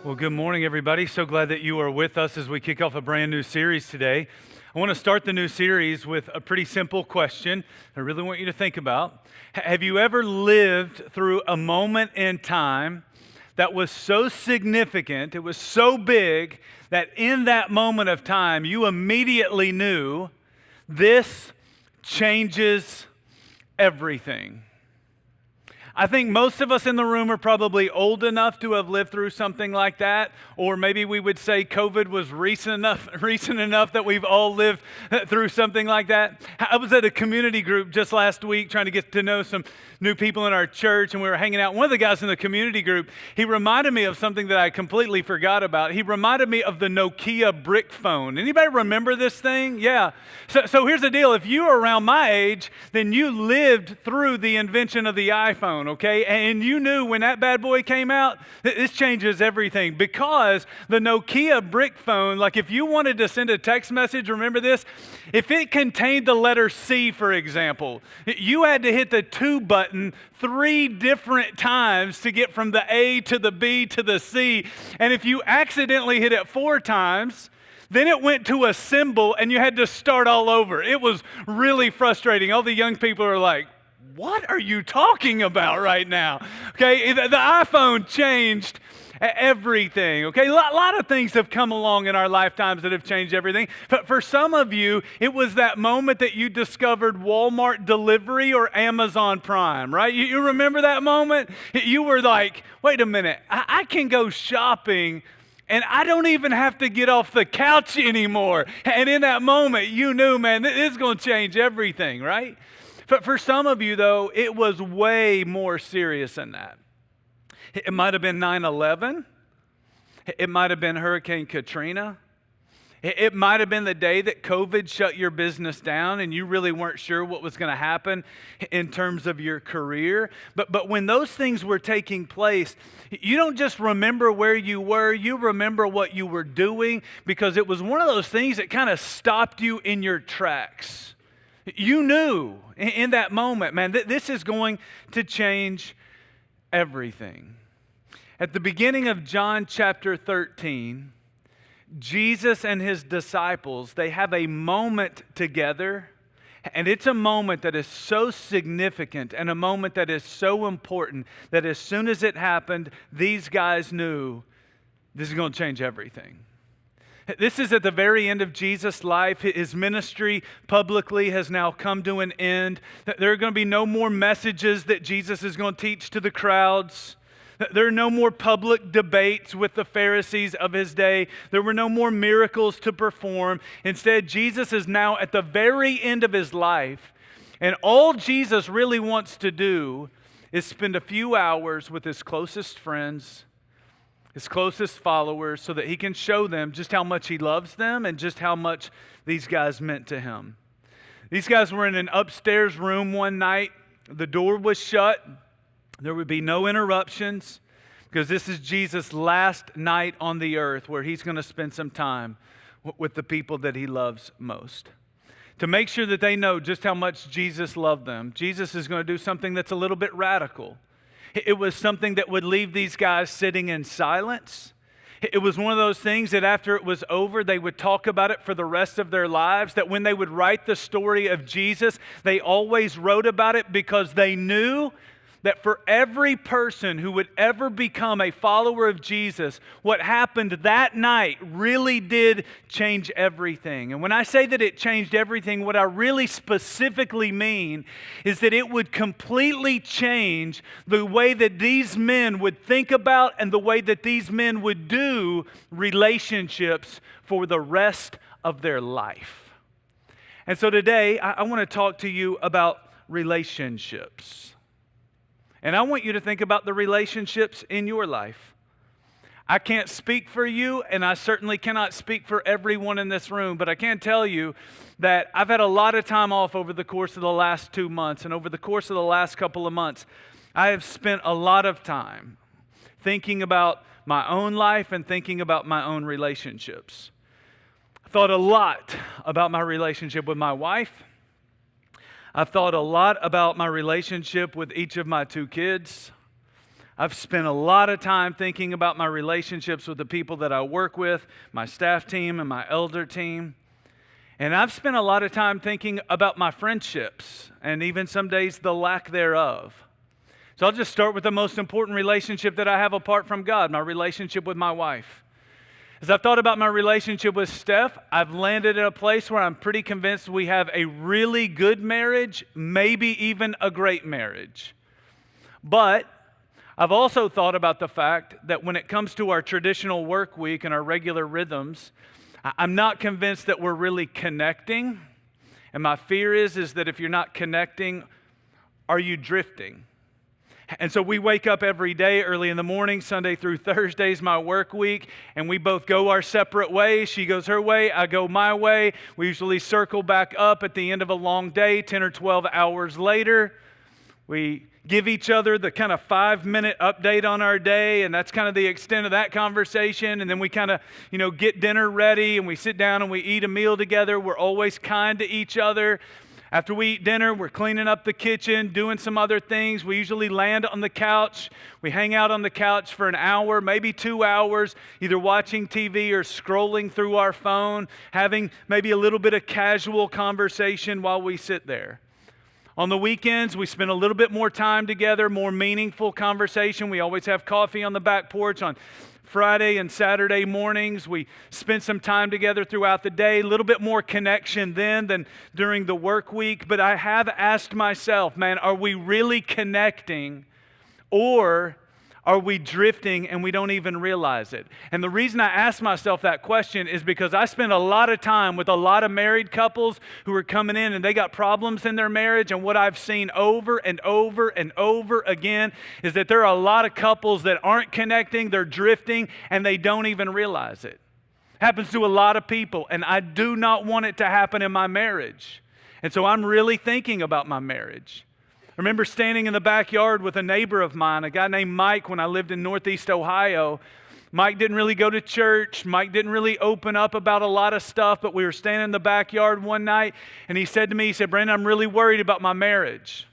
Well, good morning, everybody. So glad that you are with us as we kick off a brand new series today. I want to start the new series with a pretty simple question I really want you to think about. Have you ever lived through a moment in time that was so significant, it was so big, that in that moment of time, you immediately knew this changes everything? I think most of us in the room are probably old enough to have lived through something like that, or maybe we would say COVID was recent enough that we've all lived through something like that. I was at a community group just last week trying to get to know some new people in our church, and we were hanging out. One of the guys in the community group, he reminded me of something that I completely forgot about. He reminded me of the Nokia brick phone. Anybody remember this thing? Yeah. So here's the deal. If you are around my age, then you lived through the invention of the iPhone. Okay, and you knew when that bad boy came out, this changes everything, because the Nokia brick phone, like if you wanted to send a text message, remember this? If it contained the letter C, for example, you had to hit the to button 3 different times to get from the A to the B to the C. And if you accidentally hit it 4 times, then it went to a symbol and you had to start all over. It was really frustrating. All the young people are like, what are you talking about right now? Okay, the iPhone changed everything. Okay, a lot of things have come along in our lifetimes that have changed everything. But for some of you, it was that moment that you discovered Walmart delivery or Amazon Prime, right? You remember that moment? You were like, wait a minute, I can go shopping and I don't even have to get off the couch anymore. And in that moment, you knew, man, this is going to change everything, right? But for some of you, though, it was way more serious than that. It might have been 9/11. It might have been Hurricane Katrina. It might have been the day that COVID shut your business down and you really weren't sure what was going to happen in terms of your career. But when those things were taking place, you don't just remember where you were, you remember what you were doing, because it was one of those things that kind of stopped you in your tracks. You knew in that moment, man, this is going to change everything. At the beginning of John chapter 13, Jesus and his disciples, they have a moment together, and it's a moment that is so significant and a moment that is so important that as soon as it happened, these guys knew this is going to change everything. This is at the very end of Jesus' life. His ministry publicly has now come to an end. There are going to be no more messages that Jesus is going to teach to the crowds. There are no more public debates with the Pharisees of his day. There were no more miracles to perform. Instead, Jesus is now at the very end of his life, and all Jesus really wants to do is spend a few hours with his closest friends, his closest followers, so that he can show them just how much he loves them and just how much these guys meant to him. These guys were in an upstairs room one night. The door was shut. There would be no interruptions, because this is Jesus' last night on the earth where he's going to spend some time with the people that he loves most. To make sure that they know just how much Jesus loved them, Jesus is going to do something that's a little bit radical. It was something that would leave these guys sitting in silence. It was one of those things that after it was over, they would talk about it for the rest of their lives, that when they would write the story of Jesus, they always wrote about it because they knew that for every person who would ever become a follower of Jesus, what happened that night really did change everything. And when I say that it changed everything, what I really specifically mean is that it would completely change the way that these men would think about and the way that these men would do relationships for the rest of their life. And so today, I want to talk to you about relationships. And I want you to think about the relationships in your life. I can't speak for you, and I certainly cannot speak for everyone in this room, but I can tell you that I've had a lot of time off over the course of the last 2 months, and over the course of the last couple of months, I have spent a lot of time thinking about my own life and thinking about my own relationships. I thought a lot about my relationship with my wife. I've thought a lot about my relationship with each of my 2 kids. I've spent a lot of time thinking about my relationships with the people that I work with, my staff team and my elder team. And I've spent a lot of time thinking about my friendships and even some days the lack thereof. So I'll just start with the most important relationship that I have apart from God, my relationship with my wife. As I've thought about my relationship with Steph, I've landed in a place where I'm pretty convinced we have a really good marriage, maybe even a great marriage. But I've also thought about the fact that when it comes to our traditional work week and our regular rhythms, I'm not convinced that we're really connecting. And my fear is that if you're not connecting, are you drifting? And so we wake up every day early in the morning, Sunday through Thursday's my work week, and we both go our separate ways. She goes her way, I go my way. We usually circle back up at the end of a long day, 10 or 12 hours later. We give each other the kind of 5-minute update on our day, and that's kind of the extent of that conversation. And then we kind of, get dinner ready, and we sit down and we eat a meal together. We're always kind to each other. After we eat dinner, we're cleaning up the kitchen, doing some other things. We usually land on the couch. We hang out on the couch for an hour, maybe 2 hours, either watching TV or scrolling through our phone, having maybe a little bit of casual conversation while we sit there. On the weekends, we spend a little bit more time together, more meaningful conversation. We always have coffee on the back porch on Friday and Saturday mornings. We spend some time together throughout the day, a little bit more connection then than during the work week. But I have asked myself, man, are we really connecting, or are we drifting and we don't even realize it? And the reason I ask myself that question is because I spend a lot of time with a lot of married couples who are coming in and they got problems in their marriage. And what I've seen over and over and over again is that there are a lot of couples that aren't connecting, they're drifting, and they don't even realize it. Happens to a lot of people, and I do not want it to happen in my marriage. And so I'm really thinking about my marriage. I remember standing in the backyard with a neighbor of mine, a guy named Mike, when I lived in Northeast Ohio. Mike didn't really go to church. Mike didn't really open up about a lot of stuff, but we were standing in the backyard one night, and he said to me, Brandon, I'm really worried about my marriage.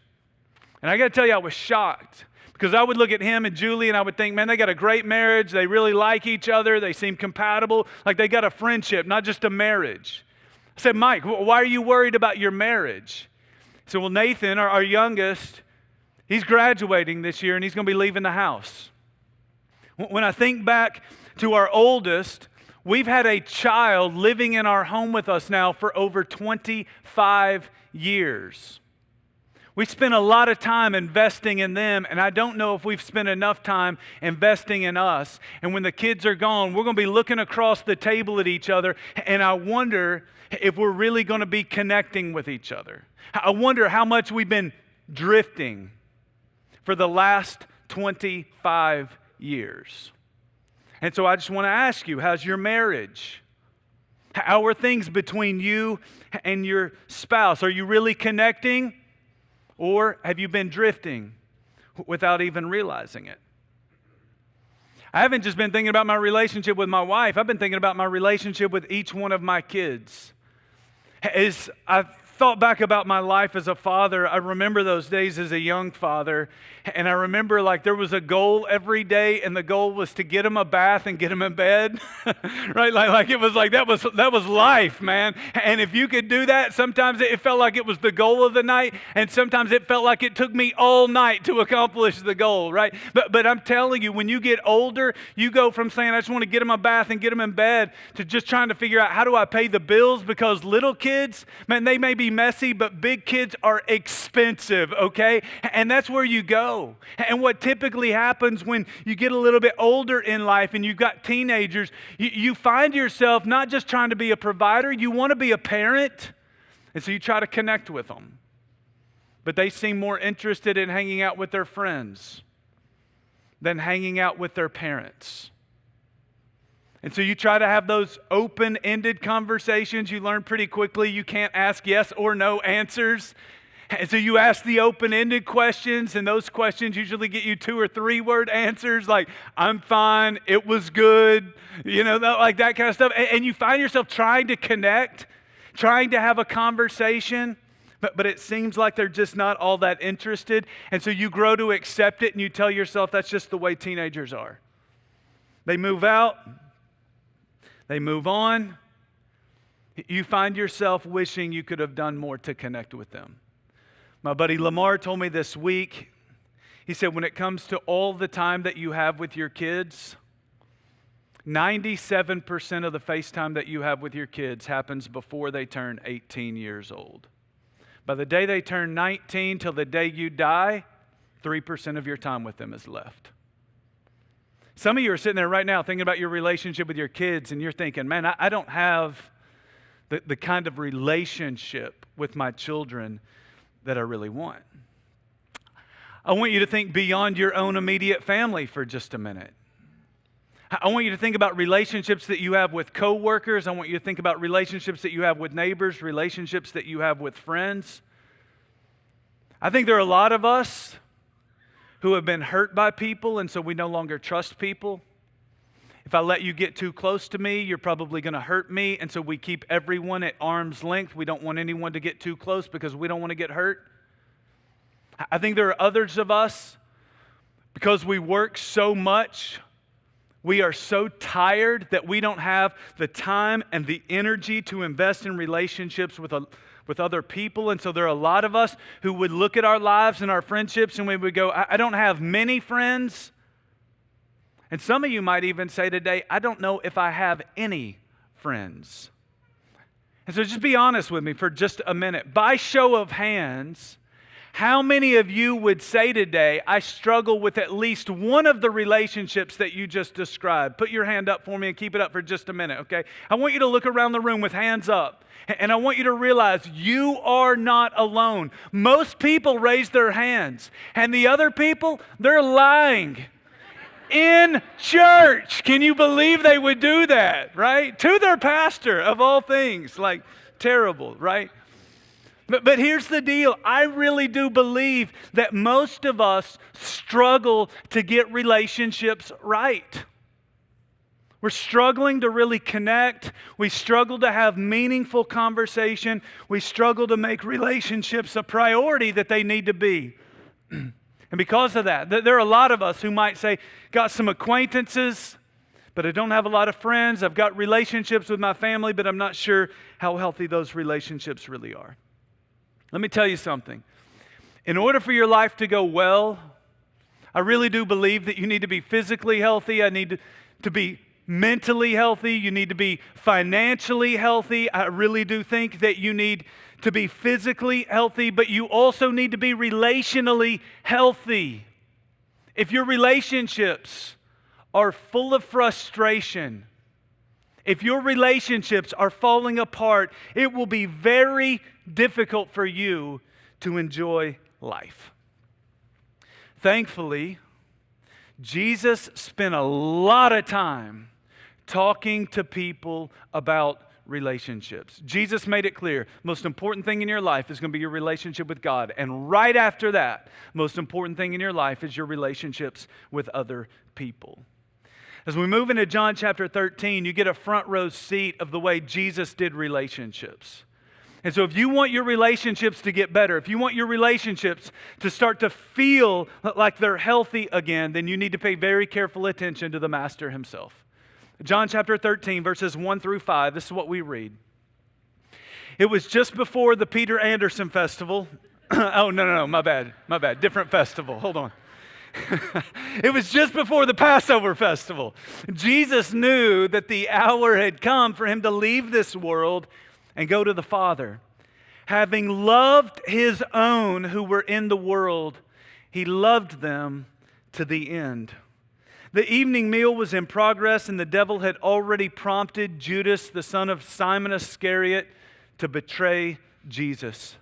And I got to tell you, I was shocked, because I would look at him and Julie, and I would think, man, they got a great marriage. They really like each other. They seem compatible, like they got a friendship, not just a marriage. I said, Mike, why are you worried about your marriage? So, well, Nathan, our youngest, he's graduating this year and he's going to be leaving the house. When I think back to our oldest, we've had a child living in our home with us now for over 25 years. We spent a lot of time investing in them, and I don't know if we've spent enough time investing in us. And when the kids are gone, we're going to be looking across the table at each other, and I wonder if we're really going to be connecting with each other. I wonder how much we've been drifting for the last 25 years. And so I just want to ask you, how's your marriage? How are things between you and your spouse? Are you really connecting, or have you been drifting without even realizing it? I haven't just been thinking about my relationship with my wife. I've been thinking about my relationship with each one of my kids. As I've thought back about my life as a father, I remember those days as a young father, and I remember like there was a goal every day, and the goal was to get him a bath and get him in bed, right? Like it was like that was life, man. And if you could do that, sometimes it felt like it was the goal of the night, and sometimes it felt like it took me all night to accomplish the goal, right? But I'm telling you, when you get older, you go from saying I just want to get him a bath and get him in bed to just trying to figure out how do I pay the bills, because little kids, man, they may be messy, but big kids are expensive, okay? And that's where you go. And what typically happens when you get a little bit older in life and you've got teenagers, you find yourself not just trying to be a provider, you want to be a parent, and so you try to connect with them. But they seem more interested in hanging out with their friends than hanging out with their parents. And so you try to have those open-ended conversations. You learn pretty quickly you can't ask yes or no answers. And so you ask the open-ended questions, and those questions usually get you 2 or 3 word answers like, I'm fine, it was good, like that kind of stuff. And you find yourself trying to connect, trying to have a conversation, but it seems like they're just not all that interested. And so you grow to accept it and you tell yourself that's just the way teenagers are. They move out, they move on. You find yourself wishing you could have done more to connect with them. My buddy Lamar told me this week, he said when it comes to all the time that you have with your kids, 97% of the FaceTime that you have with your kids happens before they turn 18 years old. By the day they turn 19 till the day you die, 3% of your time with them is left. Some of you are sitting there right now thinking about your relationship with your kids and you're thinking, man, I don't have the kind of relationship with my children that I really want. I want you to think beyond your own immediate family for just a minute. I want you to think about relationships that you have with coworkers. I want you to think about relationships that you have with neighbors, relationships that you have with friends. I think there are a lot of us who have been hurt by people, and so we no longer trust people. If I let you get too close to me, you're probably going to hurt me, and so we keep everyone at arm's length. We don't want anyone to get too close because we don't want to get hurt. I think there are others of us, because we work so much, we are so tired that we don't have the time and the energy to invest in relationships with other people. And so there are a lot of us who would look at our lives and our friendships and we would go, I don't have many friends. And some of you might even say today, I don't know if I have any friends. And so just be honest with me for just a minute. By show of hands, how many of you would say today, I struggle with at least one of the relationships that you just described? Put your hand up for me and keep it up for just a minute, okay? I want you to look around the room with hands up. And I want you to realize you are not alone. Most people raise their hands. And the other people, they're lying. In church. Can you believe they would do that, right? To their pastor, of all things. Like, terrible, right? But here's the deal. I really do believe that most of us struggle to get relationships right. We're struggling to really connect. We struggle to have meaningful conversation. We struggle to make relationships a priority that they need to be. And because of that, there are a lot of us who might say, got some acquaintances, but I don't have a lot of friends. I've got relationships with my family, but I'm not sure how healthy those relationships really are. Let me tell you something. In order for your life to go well, I really do believe that you need to be physically healthy. I need to be mentally healthy. You need to be financially healthy. I really do think that you need to be physically healthy, but you also need to be relationally healthy. If your relationships are full of frustration, if your relationships are falling apart, it will be very difficult for you to enjoy life. Thankfully, Jesus spent a lot of time talking to people about relationships. Jesus made it clear, most important thing in your life is going to be your relationship with God. And right after that, most important thing in your life is your relationships with other people. As we move into John chapter 13, you get a front row seat of the way Jesus did relationships. And so if you want your relationships to get better, if you want your relationships to start to feel like they're healthy again, then you need to pay very careful attention to the Master himself. John chapter 13, verses 1 through 5, this is what we read. It was just before the Peter Anderson Festival. Oh, no, my bad, different festival, hold on. It was just before the Passover festival. Jesus knew that the hour had come for him to leave this world and go to the Father. Having loved his own who were in the world, he loved them to the end. The evening meal was in progress, and the devil had already prompted Judas, the son of Simon Iscariot, to betray Jesus.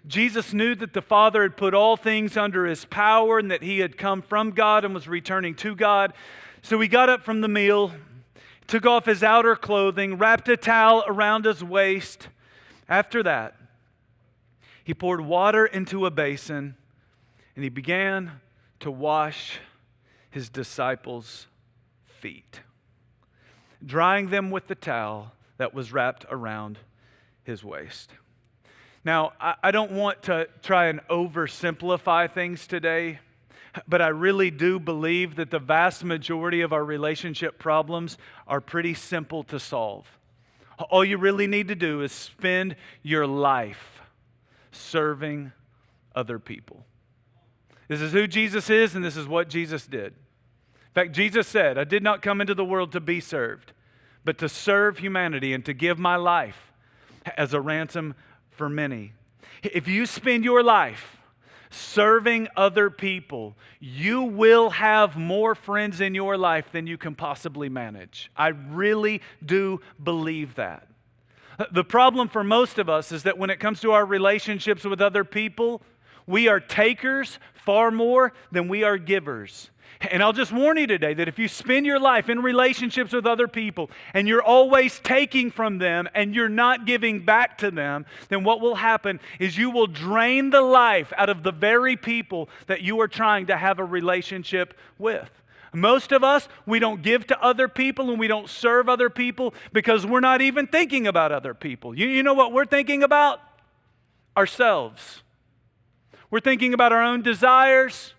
Jesus knew that the Father had put all things under his power and that he had come from God and was returning to God. So he got up from the meal, took off his outer clothing, wrapped a towel around his waist. After that, he poured water into a basin and he began to wash his disciples' feet, drying them with the towel that was wrapped around his waist. Now, I don't want to try and oversimplify things today, but I really do believe that the vast majority of our relationship problems are pretty simple to solve. All you really need to do is spend your life serving other people. This is who Jesus is, and this is what Jesus did. In fact, Jesus said, I did not come into the world to be served, but to serve humanity and to give my life as a ransom for many. If you spend your life serving other people, you will have more friends in your life than you can possibly manage. I really do believe that. The problem for most of us is that when it comes to our relationships with other people, we are takers far more than we are givers. And I'll just warn you today that if you spend your life in relationships with other people and you're always taking from them and you're not giving back to them, then what will happen is you will drain the life out of the very people that you are trying to have a relationship with. Most of us, we don't give to other people and we don't serve other people because we're not even thinking about other people. You know what we're thinking about? Ourselves. We're thinking about our own desires.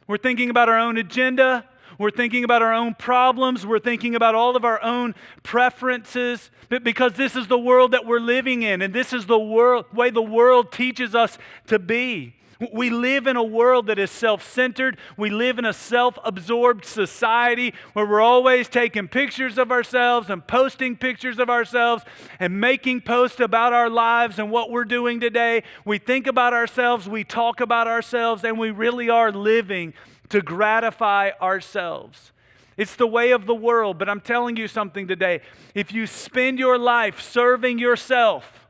We're thinking about our own agenda. We're thinking about our own problems. We're thinking about all of our own preferences because this is the world that we're living in, and this is the way the world teaches us to be. We live in a world that is self-centered. We live in a self-absorbed society where we're always taking pictures of ourselves and posting pictures of ourselves and making posts about our lives and what we're doing today. We think about ourselves, we talk about ourselves, and we really are living to gratify ourselves. It's the way of the world, but I'm telling you something today. If you spend your life serving yourself,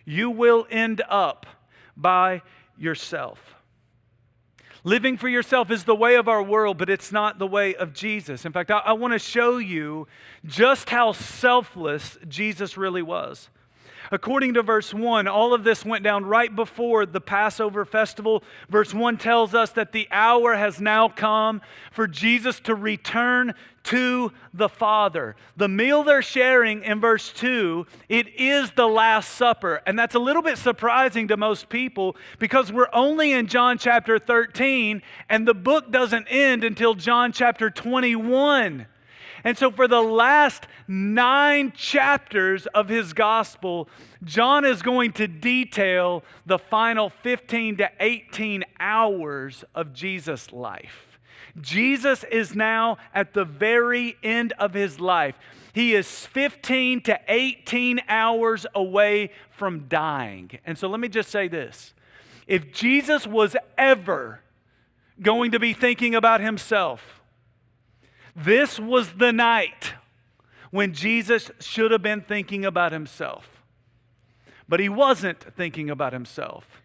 you will end up by yourself. Living for yourself is the way of our world, but it's not the way of Jesus. In fact, I want to show you just how selfless Jesus really was. According to verse 1, all of this went down right before the Passover festival. Verse 1 tells us that the hour has now come for Jesus to return to the Father. The meal they're sharing in verse 2, it is the Last Supper. And that's a little bit surprising to most people because we're only in John chapter 13 and the book doesn't end until John chapter 21. And so for the last 9 chapters of his gospel, John is going to detail the final 15 to 18 hours of Jesus' life. Jesus is now at the very end of his life. He is 15 to 18 hours away from dying. And so let me just say this. If Jesus was ever going to be thinking about himself, this was the night when Jesus should have been thinking about himself. But he wasn't thinking about himself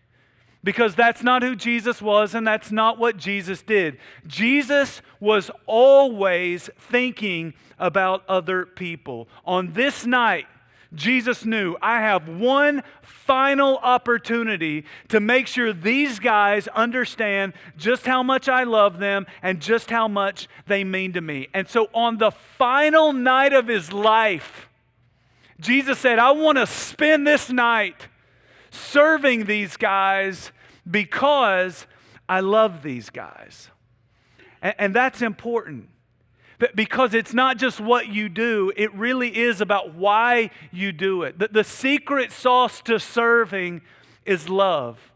because that's not who Jesus was and that's not what Jesus did. Jesus was always thinking about other people. On this night, Jesus knew, I have one final opportunity to make sure these guys understand just how much I love them and just how much they mean to me. And so on the final night of his life, Jesus said, I want to spend this night serving these guys because I love these guys. And that's important. Because it's not just what you do, it really is about why you do it. The secret sauce to serving is love.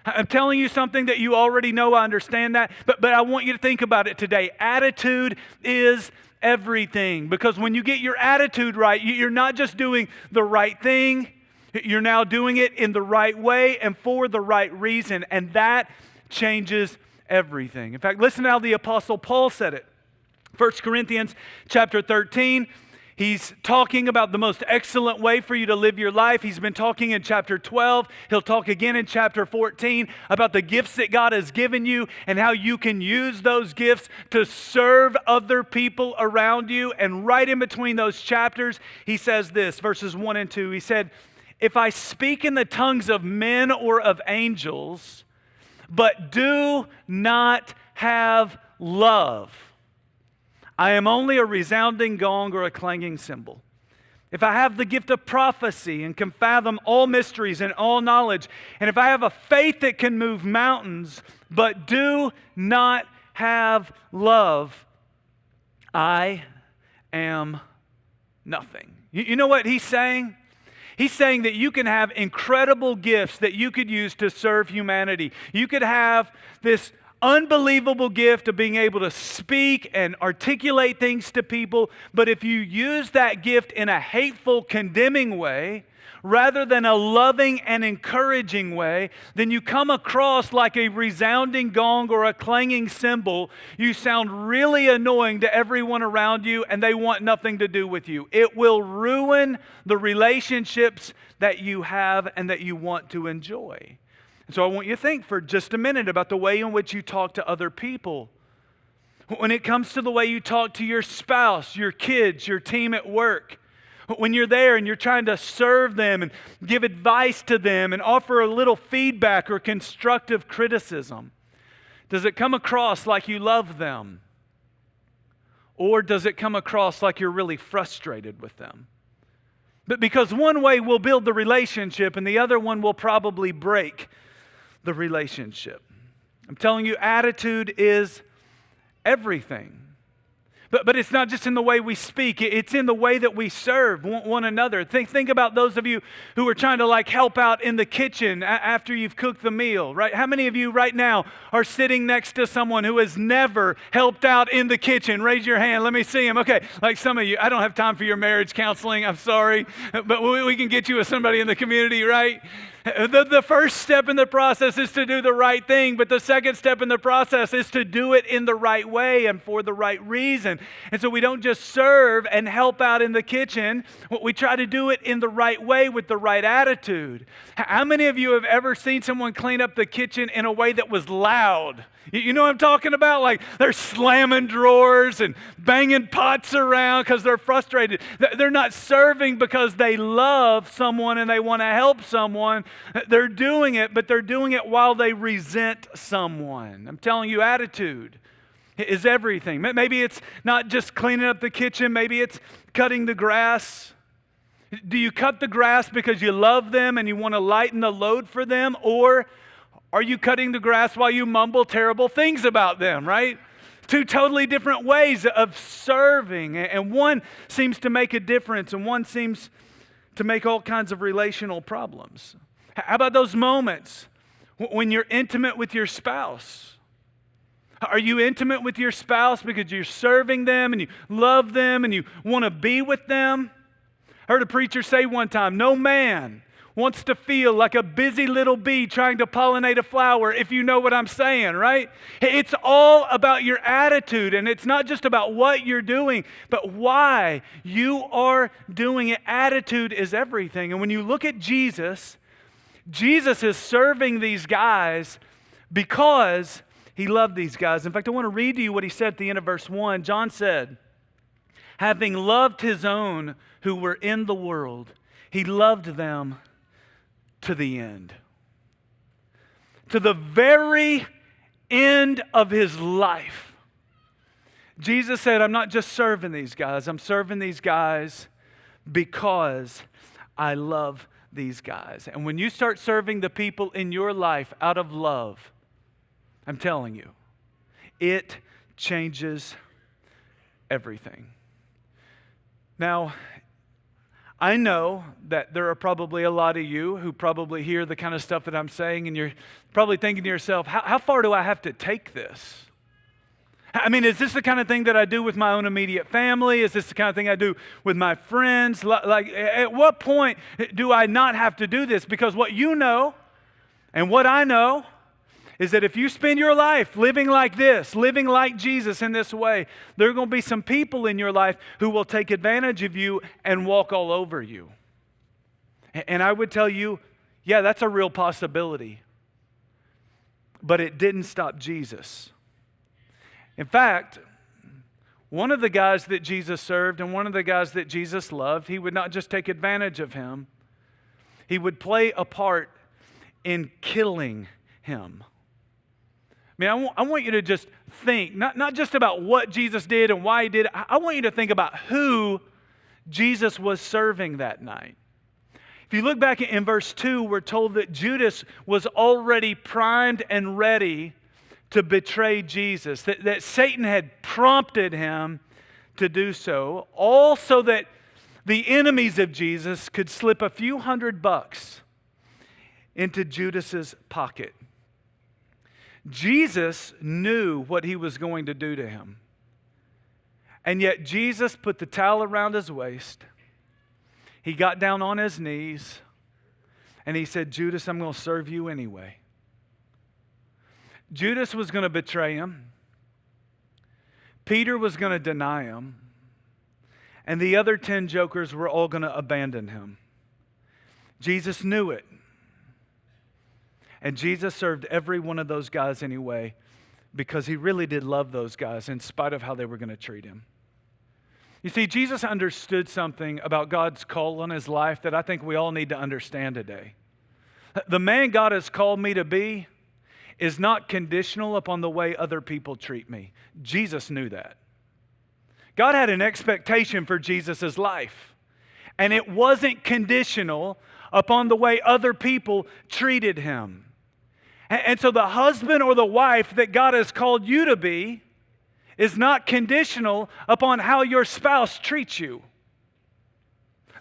I'm telling you something that you already know, I understand that, but I want you to think about it today. Attitude is everything. Because when you get your attitude right, you're not just doing the right thing, you're now doing it in the right way and for the right reason. And that changes everything. In fact, listen to how the Apostle Paul said it. 1 Corinthians chapter 13, he's talking about the most excellent way for you to live your life. He's been talking in chapter 12. He'll talk again in chapter 14 about the gifts that God has given you and how you can use those gifts to serve other people around you. And right in between those chapters, he says this, verses 1 and 2. He said, if I speak in the tongues of men or of angels, but do not have love, I am only a resounding gong or a clanging cymbal. if I have the gift of prophecy and can fathom all mysteries and all knowledge, and if I have a faith that can move mountains, but do not have love, I am nothing. You know what he's saying? He's saying that you can have incredible gifts that you could use to serve humanity. You could have this unbelievable gift of being able to speak and articulate things to people, but if you use that gift in a hateful, condemning way, rather than a loving and encouraging way, then you come across like a resounding gong or a clanging cymbal. You sound really annoying to everyone around you, and they want nothing to do with you. It will ruin the relationships that you have and that you want to enjoy. And so I want you to think for just a minute about the way in which you talk to other people. When it comes to the way you talk to your spouse, your kids, your team at work, when you're there and you're trying to serve them and give advice to them and offer a little feedback or constructive criticism, does it come across like you love them? Or does it come across like you're really frustrated with them? But because one way will build the relationship and the other one will probably break the relationship. I'm telling you, attitude is everything. But it's not just in the way we speak, it's in the way that we serve one another. Think about those of you who are trying to help out in the kitchen after you've cooked the meal, right? How many of you right now are sitting next to someone who has never helped out in the kitchen? Raise your hand, let me see them. Okay, like some of you, I don't have time for your marriage counseling, I'm sorry, but we can get you with somebody in the community, right? The first step in the process is to do the right thing, but the second step in the process is to do it in the right way and for the right reason. And so we don't just serve and help out in the kitchen. We try to do it in the right way with the right attitude. How many of you have ever seen someone clean up the kitchen in a way that was loud? You know what I'm talking about? Like they're slamming drawers and banging pots around because they're frustrated. They're not serving because they love someone and they want to help someone. They're doing it, but they're doing it while they resent someone. I'm telling you, attitude is everything. Maybe it's not just cleaning up the kitchen. Maybe it's cutting the grass. Do you cut the grass because you love them and you want to lighten the load for them? Or are you cutting the grass while you mumble terrible things about them, right? Two totally different ways of serving. And one seems to make a difference and one seems to make all kinds of relational problems. How about those moments when you're intimate with your spouse? Are you intimate with your spouse because you're serving them and you love them and you want to be with them? I heard a preacher say one time, no man wants to feel like a busy little bee trying to pollinate a flower, if you know what I'm saying, right? It's all about your attitude, and it's not just about what you're doing, but why you are doing it. Attitude is everything. And when you look at Jesus, Jesus is serving these guys because he loved these guys. In fact, I want to read to you what he said at the end of verse 1. John said, having loved his own who were in the world, he loved them to the end. To the very end of his life. Jesus said, I'm not just serving these guys. I'm serving these guys because I love these guys. And when you start serving the people in your life out of love, I'm telling you, it changes everything. Now, I know that there are probably a lot of you who probably hear the kind of stuff that I'm saying, and you're probably thinking to yourself, how far do I have to take this? I mean, is this the kind of thing that I do with my own immediate family? Is this the kind of thing I do with my friends? Like, at what point do I not have to do this? Because what you know and what I know is that if you spend your life living like this, living like Jesus in this way, there are going to be some people in your life who will take advantage of you and walk all over you. And I would tell you, yeah, that's a real possibility. But it didn't stop Jesus. In fact, one of the guys that Jesus served and one of the guys that Jesus loved, he would not just take advantage of him, he would play a part in killing him. I mean, I want you to just think, not just about what Jesus did and why he did it. I want you to think about who Jesus was serving that night. If you look back in verse 2, we're told that Judas was already primed and ready to betray Jesus, that Satan had prompted him to do so, all so that the enemies of Jesus could slip a few $100 into Judas's pocket. Jesus knew what he was going to do to him. And yet Jesus put the towel around his waist. He got down on his knees and he said, Judas, I'm going to serve you anyway. Judas was going to betray him. Peter was going to deny him. And the other 10 jokers were all going to abandon him. Jesus knew it. And Jesus served every one of those guys anyway because he really did love those guys in spite of how they were going to treat him. You see, Jesus understood something about God's call on his life that I think we all need to understand today. The man God has called me to be is not conditional upon the way other people treat me. Jesus knew that. God had an expectation for Jesus' life, and it wasn't conditional upon the way other people treated him. And so the husband or the wife that God has called you to be is not conditional upon how your spouse treats you.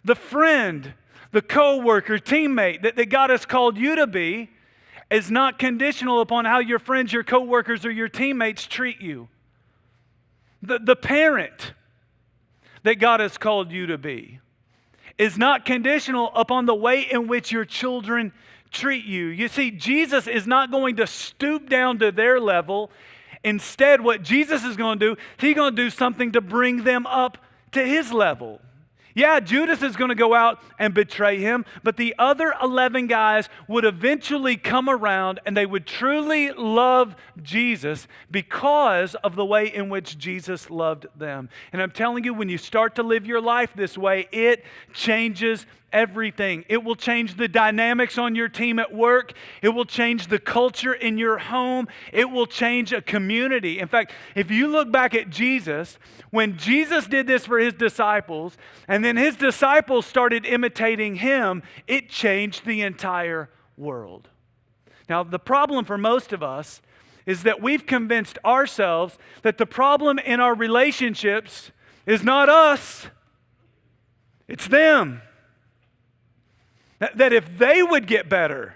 The friend, the co-worker, teammate that God has called you to be is not conditional upon how your friends, your co-workers, or your teammates treat you. The parent that God has called you to be is not conditional upon the way in which your children treat you. You see, Jesus is not going to stoop down to their level. Instead, what Jesus is going to do, he's going to do something to bring them up to his level. Yeah, Judas is going to go out and betray him, but the other 11 guys would eventually come around and they would truly love Jesus because of the way in which Jesus loved them. And I'm telling you, when you start to live your life this way, it changes everything. It will change the dynamics on your team at work. It will change the culture in your home. It will change a community. In fact, if you look back at Jesus, when Jesus did this for his disciples, and then his disciples started imitating him, it changed the entire world. Now, the problem for most of us is that we've convinced ourselves that the problem in our relationships is not us, it's them. That if they would get better,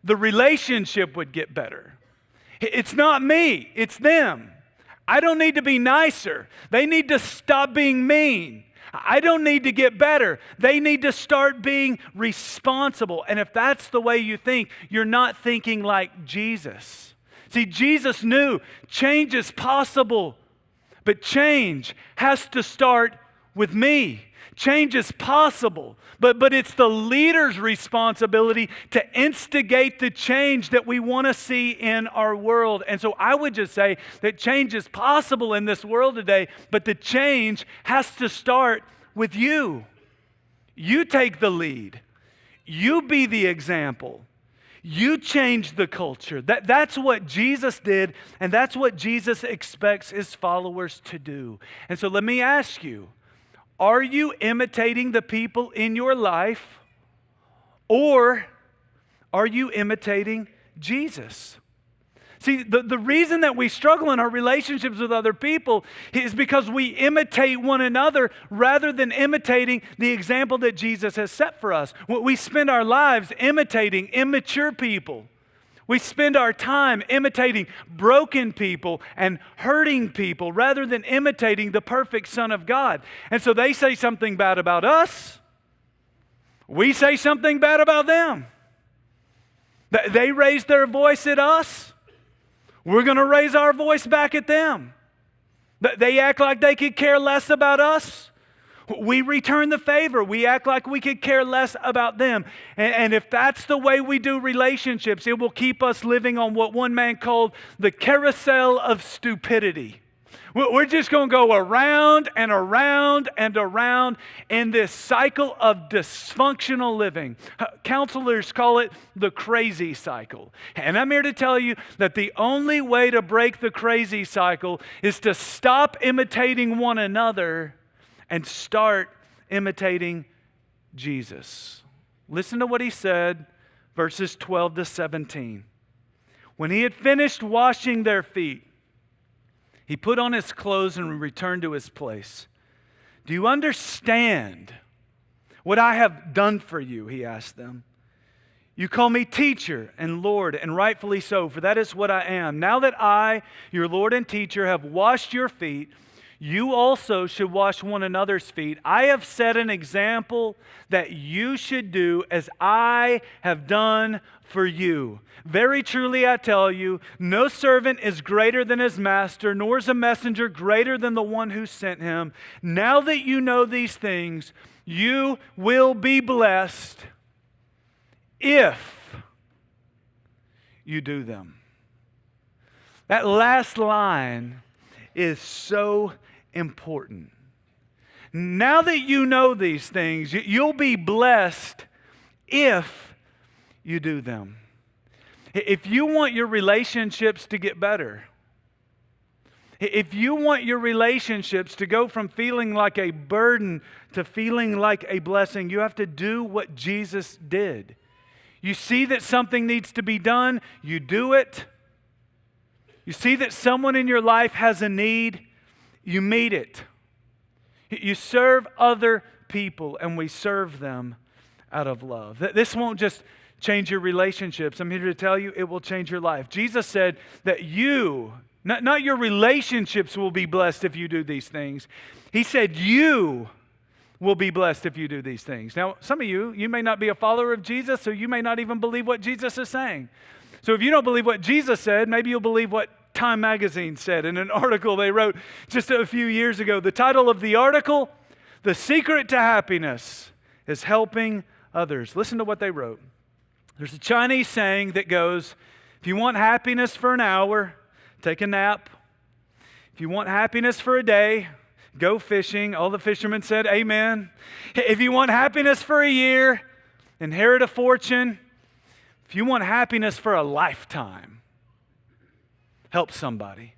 the relationship would get better. It's not me, it's them. I don't need to be nicer. They need to stop being mean. I don't need to get better. They need to start being responsible. And if that's the way you think, you're not thinking like Jesus. See, Jesus knew change is possible, but change has to start with me. Change is possible, but it's the leader's responsibility to instigate the change that we want to see in our world. And so I would just say that change is possible in this world today, but the change has to start with you. You take the lead. You be the example. You change the culture. That's what Jesus did, and that's what Jesus expects his followers to do. And so let me ask you, are you imitating the people in your life, or are you imitating Jesus? See, the reason that we struggle in our relationships with other people is because we imitate one another rather than imitating the example that Jesus has set for us. We spend our lives imitating immature people. We spend our time imitating broken people and hurting people rather than imitating the perfect Son of God. And so they say something bad about us. We say something bad about them. They raise their voice at us. We're going to raise our voice back at them. They act like they could care less about us. We return the favor. We act like we could care less about them. And if that's the way we do relationships, it will keep us living on what one man called the carousel of stupidity. We're just going to go around and around and around in this cycle of dysfunctional living. Counselors call it the crazy cycle. And I'm here to tell you that the only way to break the crazy cycle is to stop imitating one another and start imitating Jesus. Listen to what he said, verses 12 to 17. When he had finished washing their feet, he put on his clothes and returned to his place. Do you understand what I have done for you? He asked them. You call me teacher and Lord, and rightfully so, for that is what I am. Now that I, your Lord and teacher, have washed your feet, you also should wash one another's feet. I have set an example that you should do as I have done for you. Very truly I tell you, no servant is greater than his master, nor is a messenger greater than the one who sent him. Now that you know these things, you will be blessed if you do them. That last line is so important. Now that you know these things, you'll be blessed if you do them. If you want your relationships to get better, if you want your relationships to go from feeling like a burden to feeling like a blessing, you have to do what Jesus did. You see that something needs to be done, you do it. You see that someone in your life has a need, you meet it. You serve other people, and we serve them out of love. This won't just change your relationships. I'm here to tell you it will change your life. Jesus said that you, not your relationships will be blessed if you do these things. He said you will be blessed if you do these things. Now, some of you may not be a follower of Jesus, so you may not even believe what Jesus is saying. So if you don't believe what Jesus said, maybe you'll believe what Time magazine said in an article they wrote just a few years ago. The title of the article, "The Secret to Happiness is Helping Others." Listen to what they wrote. There's a Chinese saying that goes, if you want happiness for an hour, take a nap. If you want happiness for a day, go fishing. All the fishermen said amen. If you want happiness for a year, inherit a fortune. If you want happiness for a lifetime, help somebody.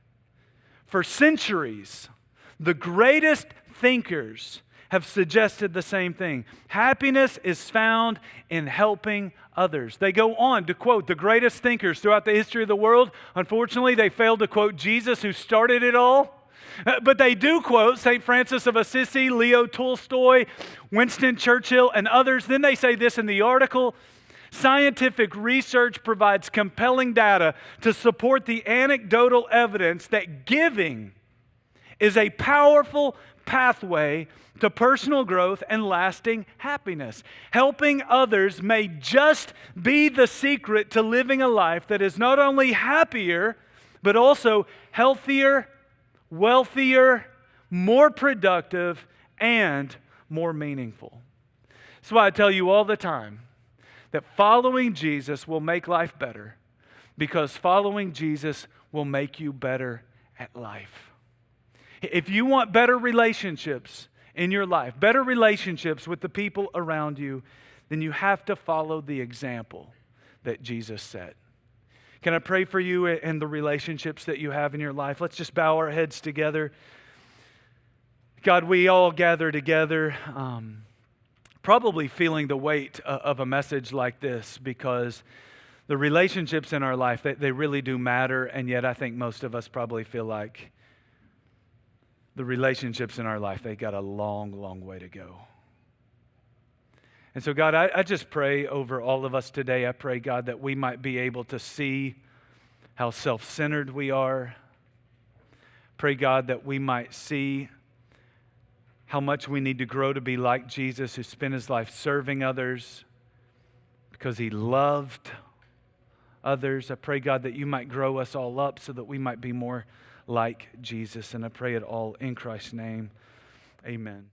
For centuries, the greatest thinkers have suggested the same thing. Happiness is found in helping others. They go on to quote the greatest thinkers throughout the history of the world. Unfortunately, they failed to quote Jesus, who started it all. But they do quote St. Francis of Assisi, Leo Tolstoy, Winston Churchill, and others. Then they say this in the article: scientific research provides compelling data to support the anecdotal evidence that giving is a powerful pathway to personal growth and lasting happiness. Helping others may just be the secret to living a life that is not only happier, but also healthier, wealthier, more productive, and more meaningful. That's why I tell you all the time that following Jesus will make life better, because following Jesus will make you better at life. If you want better relationships in your life, better relationships with the people around you, then you have to follow the example that Jesus set. Can I pray for you and the relationships that you have in your life? Let's just bow our heads together. God, we all gather together, probably feeling the weight of a message like this, because the relationships in our life, they really do matter, and yet I think most of us probably feel like the relationships in our life, they got a long, long way to go. And so, God, I just pray over all of us today. I pray, God, that we might be able to see how self-centered we are. Pray, God, that we might see how much we need to grow to be like Jesus, who spent his life serving others because he loved others. I pray, God, that you might grow us all up so that we might be more like Jesus. And I pray it all in Christ's name. Amen.